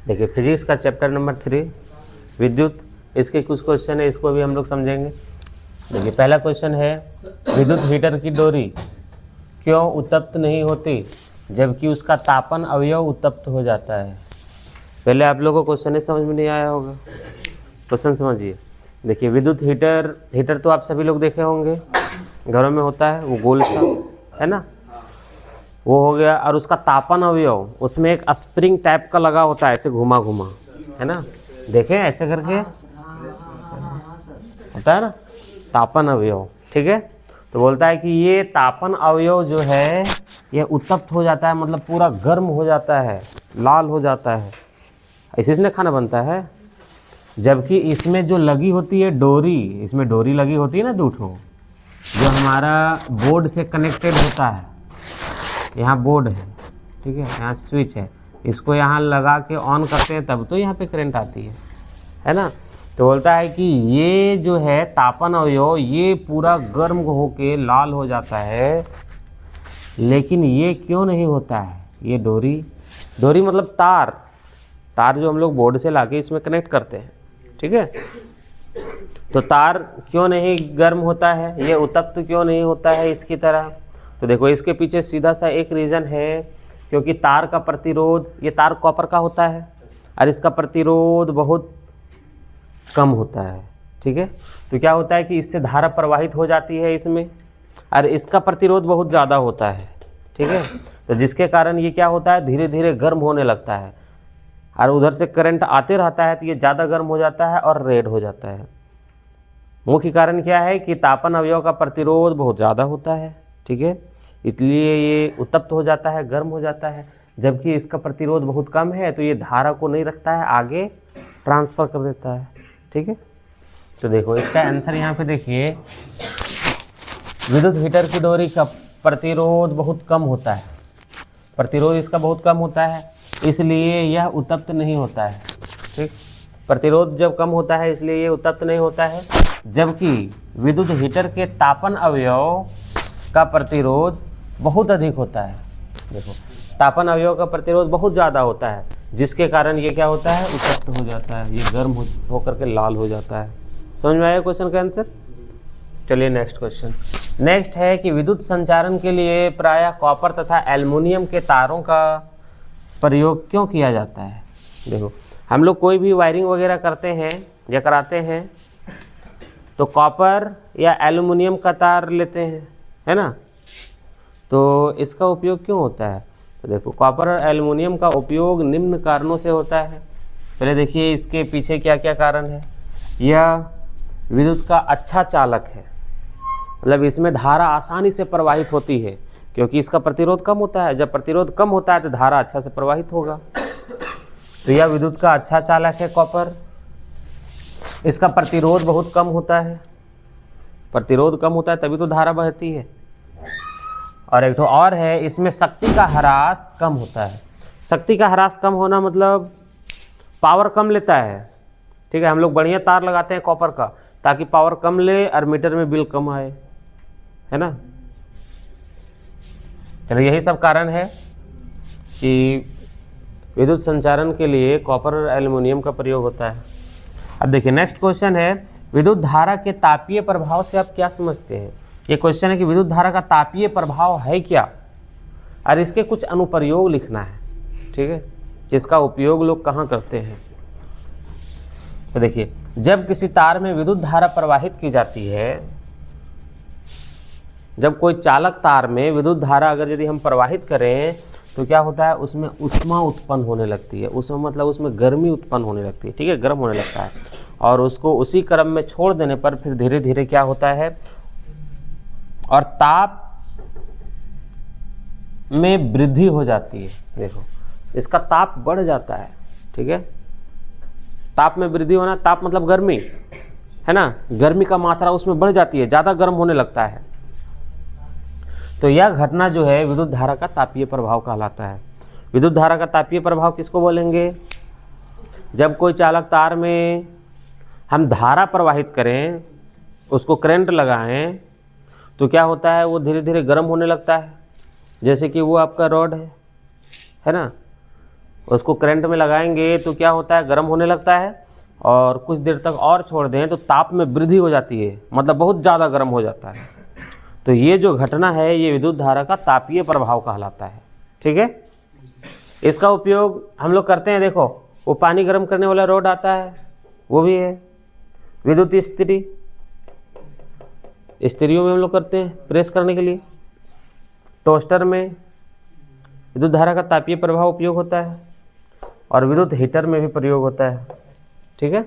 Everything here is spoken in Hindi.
देखिए फिजिक्स का चैप्टर नंबर 3 विद्युत, इसके कुछ क्वेश्चन है, इसको भी हम लोग समझेंगे। देखिए पहला क्वेश्चन है, विद्युत हीटर की डोरी क्यों उत्तप्त नहीं होती जबकि उसका तापन अवयव उत्तप्त हो जाता है। पहले आप लोगों को क्वेश्चन ही समझ में नहीं आया होगा, क्वेश्चन समझिए। देखिए विद्युत हीटर तो आप सभी लोग देखे होंगे, घरों में होता है, वो गोल सा है ना, वो हो गया। और उसका तापन अवयव, उसमें एक स्प्रिंग टाइप का लगा होता है, ऐसे घुमा घुमा, है ना, देखें ऐसे करके होता है ना तापन अवयव, ठीक है। तो बोलता है कि ये तापन अवयव जो है ये उत्तप्त हो जाता है, मतलब पूरा गर्म हो जाता है, लाल हो जाता है, इसी से खाना बनता है। जबकि इसमें जो लगी होती है डोरी, इसमें डोरी लगी होती है ना दो ठो, जो हमारा बोर्ड से कनेक्टेड होता है, यहाँ बोर्ड है, ठीक है, यहाँ स्विच है, इसको यहाँ लगा के ऑन करते हैं तब तो यहाँ पे करंट आती है ना। तो बोलता है कि ये जो है तापन अवयव ये पूरा गर्म होके लाल हो जाता है, लेकिन ये क्यों नहीं होता है, ये डोरी मतलब तार जो हम लोग बोर्ड से लाके इसमें कनेक्ट करते हैं, ठीक है। तो तार क्यों नहीं गर्म होता है, ये उत्तप्त क्यों नहीं होता है इसकी तरह। तो देखो इसके पीछे सीधा सा एक रीज़न है, क्योंकि तार का प्रतिरोध, ये तार कॉपर का होता है और इसका प्रतिरोध बहुत कम होता है, ठीक है। तो क्या होता है कि इससे धारा प्रवाहित हो जाती है इसमें, और इसका प्रतिरोध बहुत ज़्यादा होता है, ठीक है। तो जिसके कारण ये क्या होता है, धीरे धीरे गर्म होने लगता है, और उधर से करंट आते रहता है तो ये ज़्यादा गर्म हो जाता है और रेड हो जाता है। मुख्य कारण क्या है कि तापन अवयव का प्रतिरोध बहुत ज़्यादा होता है, ठीक है, इसलिए ये उत्तप्त हो जाता है, गर्म हो जाता है। जबकि इसका प्रतिरोध बहुत कम है तो ये धारा को नहीं रखता है, आगे ट्रांसफ़र कर देता है, ठीक है। तो देखो इसका आंसर यहाँ पे देखिए, विद्युत हीटर की डोरी का प्रतिरोध बहुत कम होता है, प्रतिरोध इसका बहुत कम होता है, इसलिए यह उत्तप्त नहीं होता है, ठीक। प्रतिरोध जब कम होता है इसलिए ये उत्तप्त नहीं होता है। जबकि विद्युत हीटर के तापन अवयव का प्रतिरोध बहुत अधिक होता है। देखो तापन अवयव का प्रतिरोध बहुत ज़्यादा होता है, जिसके कारण ये क्या होता है, उत्तप्त हो जाता है, ये गर्म होकर के लाल हो जाता है। समझ में आया क्वेश्चन का आंसर। चलिए नेक्स्ट क्वेश्चन। नेक्स्ट है कि विद्युत संचारण के लिए प्रायः कॉपर तथा एल्युमिनियम के तारों का प्रयोग क्यों किया जाता है। देखो हम लोग कोई भी वायरिंग वगैरह करते हैं या कराते हैं तो कॉपर या एल्युमिनियम का तार लेते हैं, है ना। तो इसका उपयोग क्यों होता है, तो देखो कॉपर और एल्युमिनियम का उपयोग निम्न कारणों से होता है। पहले देखिए इसके पीछे क्या क्या कारण है। यह विद्युत का अच्छा चालक है, मतलब इसमें धारा आसानी से प्रवाहित होती है, क्योंकि इसका प्रतिरोध कम होता है। जब प्रतिरोध कम होता है तो धारा अच्छा से प्रवाहित होगा। तो यह विद्युत का अच्छा चालक है कॉपर। इसका प्रतिरोध बहुत कम होता है, प्रतिरोध कम होता है तभी तो धारा बहती है। और एक तो और है, इसमें शक्ति का ह्रास कम होता है। शक्ति का ह्रास कम होना मतलब पावर कम लेता है, ठीक है। हम लोग बढ़िया तार लगाते हैं कॉपर का ताकि पावर कम ले और मीटर में बिल कम आए, है ना। चलो यही सब कारण है कि विद्युत संचारण के लिए कॉपर और एल्युमिनियम का प्रयोग होता है। अब देखिए नेक्स्ट क्वेश्चन है, विद्युत धारा के तापीय प्रभाव से आप क्या समझते हैं। ये क्वेश्चन है कि विद्युत धारा का तापीय प्रभाव है क्या, और इसके कुछ अनुप्रयोग लिखना है, ठीक है, जिसका उपयोग लोग कहाँ करते हैं। तो देखिए जब किसी तार में विद्युत धारा प्रवाहित की जाती है, जब कोई चालक तार में विद्युत धारा अगर यदि हम प्रवाहित करें तो क्या होता है, उसमें ऊष्मा उत्पन्न होने लगती है। ऊष्मा मतलब उसमें गर्मी उत्पन्न होने लगती है, ठीक है, गर्म होने लगता है। और उसको उसी क्रम में छोड़ देने पर फिर धीरे धीरे क्या होता है, और ताप में वृद्धि हो जाती है। देखो इसका ताप बढ़ जाता है, ठीक है। ताप में वृद्धि होना, ताप मतलब गर्मी, है ना, गर्मी का मात्रा उसमें बढ़ जाती है, ज़्यादा गर्म होने लगता है। तो यह घटना जो है विद्युत धारा का तापीय प्रभाव कहलाता है। विद्युत धारा का तापीय प्रभाव किसको बोलेंगे, जब कोई चालक तार में हम धारा प्रवाहित करें, उसको करंट लगाएं, तो क्या होता है, वो धीरे धीरे गर्म होने लगता है। जैसे कि वो आपका रॉड है ना, उसको करंट में लगाएंगे तो क्या होता है, गर्म होने लगता है, और कुछ देर तक और छोड़ दें तो ताप में वृद्धि हो जाती है, मतलब बहुत ज़्यादा गर्म हो जाता है। तो ये जो घटना है ये विद्युत धारा का तापीय प्रभाव कहलाता है। ठीक है, इसका उपयोग हम लोग करते हैं। देखो वो पानी गर्म करने वाला रॉड आता है, वो भी है। विद्युत इस्त्री, इस्त्रियों में हम लोग करते हैं प्रेस करने के लिए। टोस्टर में विद्युत धारा का तापीय प्रभाव उपयोग होता है, और विद्युत हीटर में भी प्रयोग होता है। ठीक है।